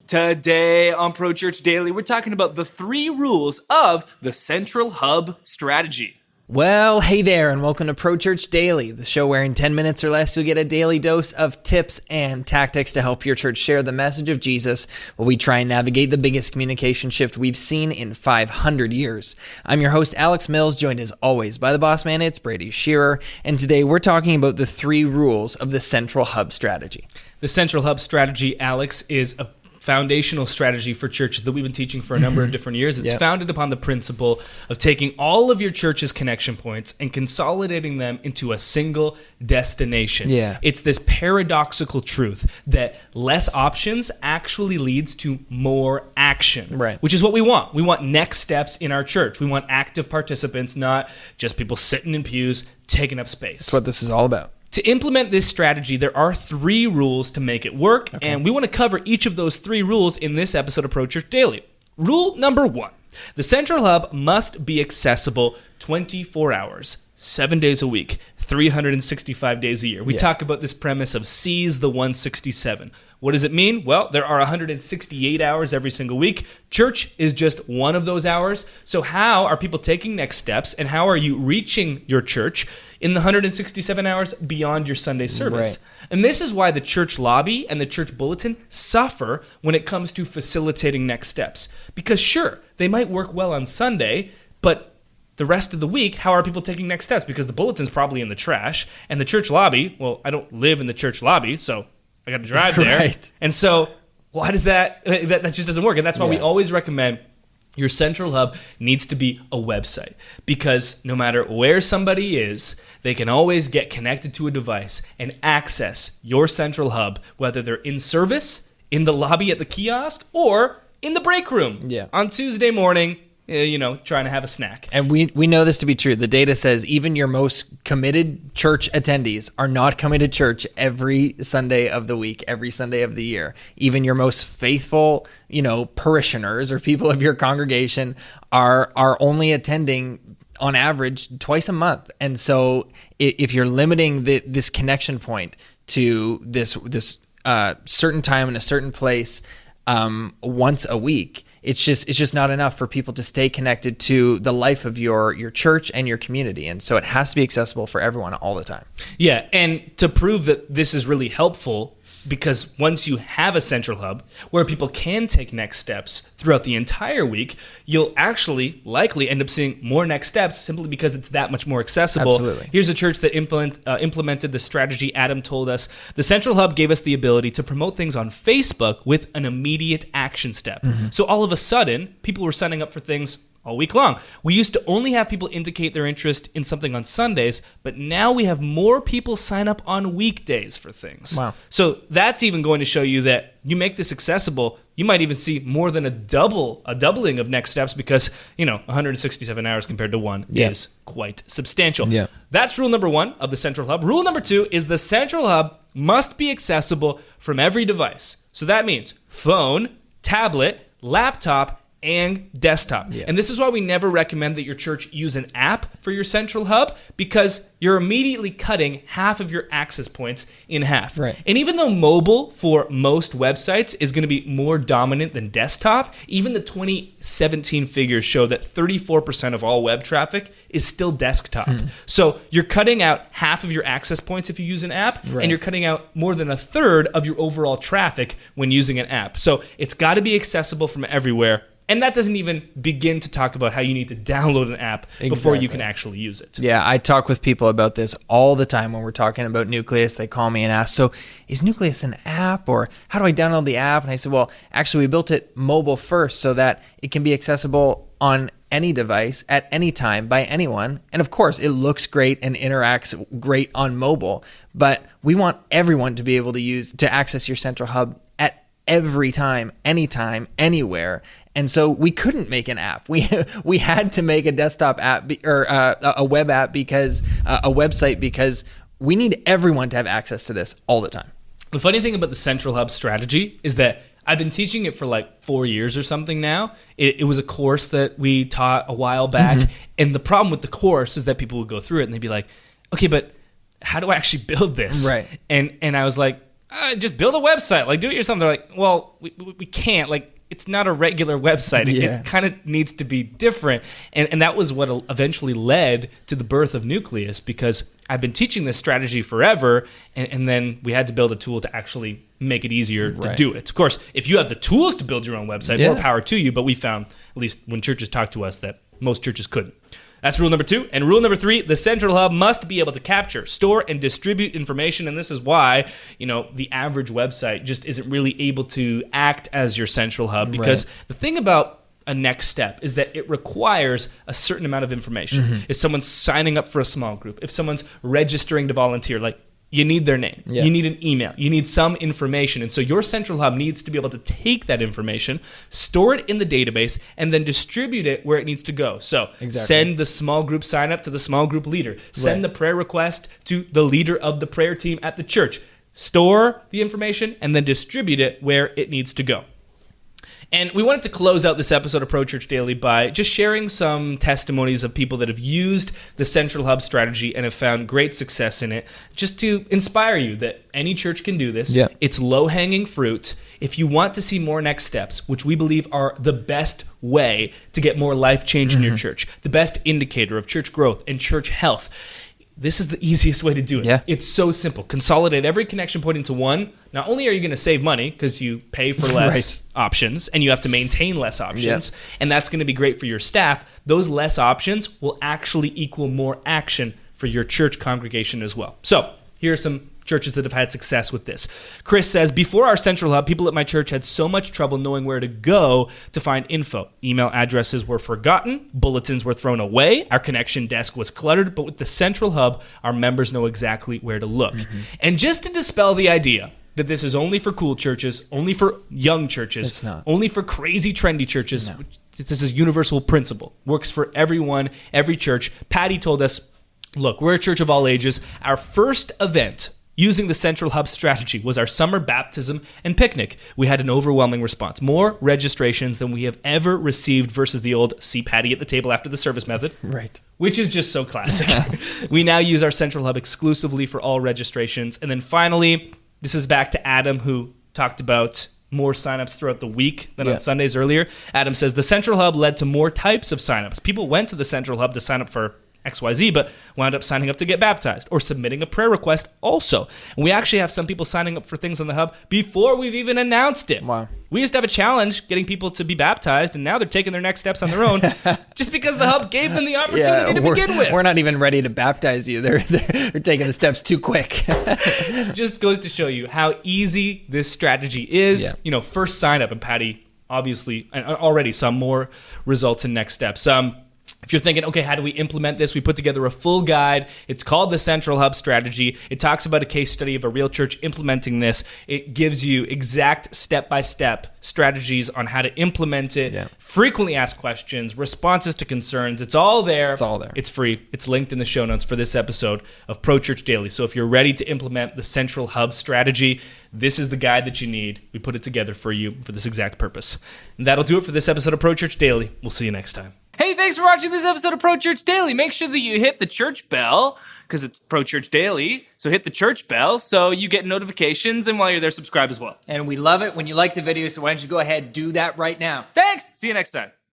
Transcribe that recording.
Today on Pro Church Daily, we're talking about the 3 rules of the Central Hub strategy. Well, hey there, and welcome to Pro Church Daily, the show where in 10 minutes or less you'll get a daily dose of tips and tactics to help your church share the message of Jesus while we try and navigate the biggest communication shift we've seen in 500 years. I'm your host, Alex Mills, joined as always by the boss man, it's Brady, Shearer, and today we're talking about the 3 rules of the Central Hub strategy. The Central Hub strategy, Alex, is a foundational strategy for churches that we've been teaching for a number of different years. It's founded upon the principle of taking all of your church's connection points and consolidating them into a single destination. It's this paradoxical truth that less options actually leads to more action, which is what we want. We want next steps in our church. We want active participants, not just people sitting in pews taking up space. That's what this is all about. To implement this strategy, there are 3 rules to make it work, and we want to cover each of those 3 rules in this episode of Pro Church Daily. Rule number 1, the Central Hub must be accessible 24 hours, 7 days a week, 365 days a year. We talk about this premise of seize the 167. What does it mean? Well, there are 168 hours every single week. Church is just one of those hours. So how are people taking next steps, and how are you reaching your church in the 167 hours beyond your Sunday service? And this is why the church lobby and the church bulletin suffer when it comes to facilitating next steps. Because sure, they might work well on Sunday, but the rest of the week, how are people taking next steps? Because the bulletin's probably in the trash, and the church lobby, well, I don't live in the church lobby, so I got to drive there. And so why does that just doesn't work? And that's why we always recommend your Central Hub needs to be a website, because no matter where somebody is, they can always get connected to a device and access your Central Hub, whether they're in service, in the lobby at the kiosk, or in the break room on Tuesday morning, trying to have a snack. And we know this to be true. The data says even your most committed church attendees are not coming to church every Sunday of the week, every Sunday of the year. Even your most faithful, parishioners or people of your congregation are only attending on average twice a month. And so if you're limiting this connection point to this certain time in a certain place once a week, it's just not enough for people to stay connected to the life of your church and your community. And so it has to be accessible for everyone all the time. Yeah, and to prove that this is really helpful, because once you have a Central Hub where people can take next steps throughout the entire week, you'll actually likely end up seeing more next steps simply because it's that much more accessible. Absolutely. Here's a church that implemented the strategy. Adam told us, the Central Hub gave us the ability to promote things on Facebook with an immediate action step. So all of a sudden, people were signing up for things all week long. We used to only have people indicate their interest in something on Sundays, but now we have more people sign up on weekdays for things. Wow. So that's even going to show you that you make this accessible, you might even see more than a doubling of next steps, because 167 hours compared to 1 is quite substantial. That's rule number 1 of the Central Hub. Rule number 2 is the Central Hub must be accessible from every device. So that means phone, tablet, laptop, and desktop. And this is why we never recommend that your church use an app for your Central Hub, because you're immediately cutting half of your access points in half. And even though mobile for most websites is going to be more dominant than desktop, even the 2017 figures show that 34% of all web traffic is still desktop. So you're cutting out half of your access points if you use an app, and you're cutting out more than a third of your overall traffic when using an app. So it's got to be accessible from everywhere. And that doesn't even begin to talk about how you need to download an app before you can actually use it. Yeah, I talk with people about this all the time when we're talking about Nucleus. They call me and ask, so is Nucleus an app, or how do I download the app? And I said, well, actually, we built it mobile first so that it can be accessible on any device at any time by anyone. And of course, it looks great and interacts great on mobile, but we want everyone to be able to access your Central Hub at every time, anytime, anywhere. And so we couldn't make an app. We had to make a desktop app or a web app, because a website, because we need everyone to have access to this all the time. The funny thing about the Central Hub strategy is that I've been teaching it for like 4 years or something now. It was a course that we taught a while back. And the problem with the course is that people would go through it and they'd be like, okay, but how do I actually build this? Right. And I was like, just build a website, like do it yourself. They're like, well, we can't, like, it's not a regular website. It kind of needs to be different. And that was what eventually led to the birth of Nucleus, because I've been teaching this strategy forever, and then we had to build a tool to actually make it easier to do it. Of course, if you have the tools to build your own website, more power to you, but we found, at least when churches talk to us, that most churches couldn't. That's rule number 2. And rule number 3, the central hub must be able to capture, store, and distribute information. And this is why, the average website just isn't really able to act as your central hub, because the thing about a next step is that it requires a certain amount of information. If someone's signing up for a small group, if someone's registering to volunteer, like, you need their name. You need an email. You need some information. And so your central hub needs to be able to take that information, store it in the database, and then distribute it where it needs to go. So send the small group sign up to the small group leader. Send the prayer request to the leader of the prayer team at the church. Store the information and then distribute it where it needs to go. And we wanted to close out this episode of Pro Church Daily by just sharing some testimonies of people that have used the Central Hub strategy and have found great success in it, just to inspire you that any church can do this. It's low-hanging fruit. If you want to see more next steps, which we believe are the best way to get more life change in your church, the best indicator of church growth and church health, this is the easiest way to do it. It's so simple. Consolidate every connection point into one. Not only are you going to save money because you pay for less options and you have to maintain less options, and that's going to be great for your staff, those less options will actually equal more action for your church congregation as well. So here are some churches that have had success with this. Chris says, before our central hub, people at my church had so much trouble knowing where to go to find info. Email addresses were forgotten, bulletins were thrown away, our connection desk was cluttered, but with the central hub, our members know exactly where to look. And just to dispel the idea that this is only for cool churches, only for young churches, it's not. Only for crazy, trendy churches, this is a universal principle, works for everyone, every church. Patty told us, look, we're a church of all ages. Our first event using the Central Hub strategy was our summer baptism and picnic. We had an overwhelming response. More registrations than we have ever received versus the old see Patty at the table after the service method. Which is just so classic. We now use our Central Hub exclusively for all registrations. And then finally, this is back to Adam, who talked about more signups throughout the week than on Sundays earlier. Adam says, the Central Hub led to more types of signups. People went to the Central Hub to sign up for XYZ, but wound up signing up to get baptized or submitting a prayer request also. And we actually have some people signing up for things on the hub before we've even announced it. We used to have a challenge getting people to be baptized, and now they're taking their next steps on their own just because the hub gave them the opportunity to begin with. We're not even ready to baptize you. They're taking the steps too quick. This just goes to show you how easy this strategy is. First sign up, and Patty obviously already saw more results in next steps. If you're thinking, okay, how do we implement this? We put together a full guide. It's called the Central Hub Strategy. It talks about a case study of a real church implementing this. It gives you exact step-by-step strategies on how to implement it, frequently asked questions, responses to concerns. It's all there. It's free. It's linked in the show notes for this episode of Pro Church Daily. So if you're ready to implement the Central Hub Strategy, this is the guide that you need. We put it together for you for this exact purpose. And that'll do it for this episode of Pro Church Daily. We'll see you next time. Hey, thanks for watching this episode of Pro Church Daily. Make sure that you hit the church bell, because it's Pro Church Daily. So hit the church bell so you get notifications, and while you're there, subscribe as well. And we love it when you like the video, so why don't you go ahead and do that right now. Thanks. See you next time.